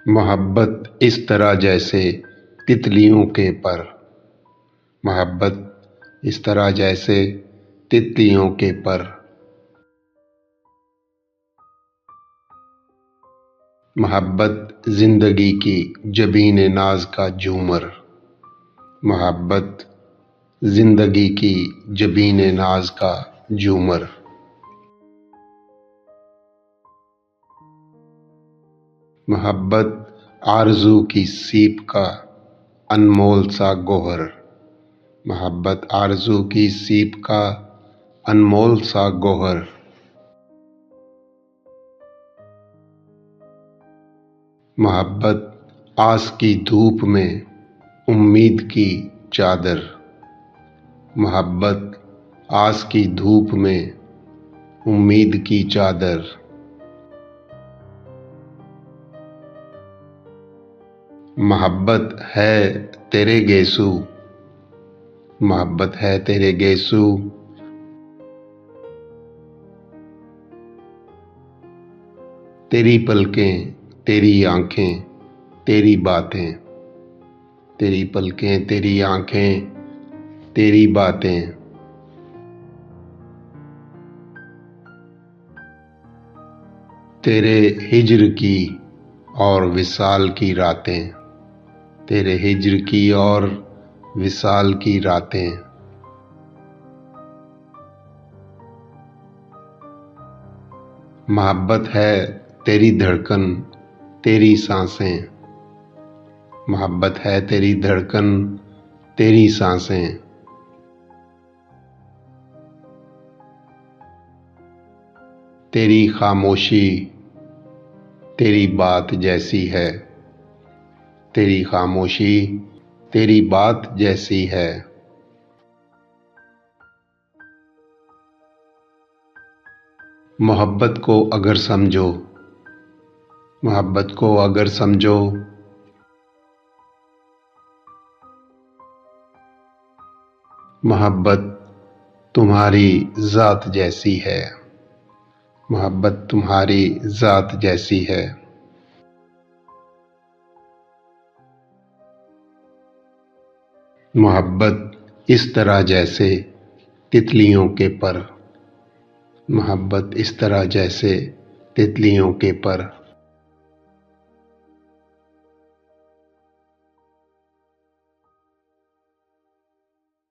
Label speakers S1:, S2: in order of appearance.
S1: मोहब्बत इस तरह जैसे तितलियों के पर। मोहब्बत इस तरह जैसे तितलियों के पर। मोहब्बत जिंदगी की जबीन नाज का झूमर। मोहब्बत जिंदगी की जबीन नाज का झूमर। मोहब्बत आरज़ू की सीप का अनमोल सा गौहर। मोहब्बत आरज़ू की सीप का अनमोल सा गौहर। मोहब्बत आस की धूप में उम्मीद की चादर। मोहब्बत आस की धूप में उम्मीद की चादर। मोहब्बत है तेरे गेसू। मोहब्बत है तेरे गेसू। तेरी पलकें तेरी आँखें तेरी बातें। तेरी पलकें तेरी आँखें तेरी बातें। तेरे हिज्र की और विसाल की रातें। तेरे हिज्र की और विसाल की रातें। मोहब्बत है तेरी धड़कन तेरी सांसें। मोहब्बत है तेरी धड़कन तेरी सांसें। तेरी खामोशी तेरी बात जैसी है। तेरी खामोशी तेरी बात जैसी है। मोहब्बत को अगर समझो। मोहब्बत को अगर समझो। मोहब्बत तुम्हारी ज़ात जैसी है। मोहब्बत तुम्हारी ज़ात जैसी है। मोहब्बत इस तरह जैसे तितलियों के पर। मोहब्बत इस तरह जैसे तितलियों के पर।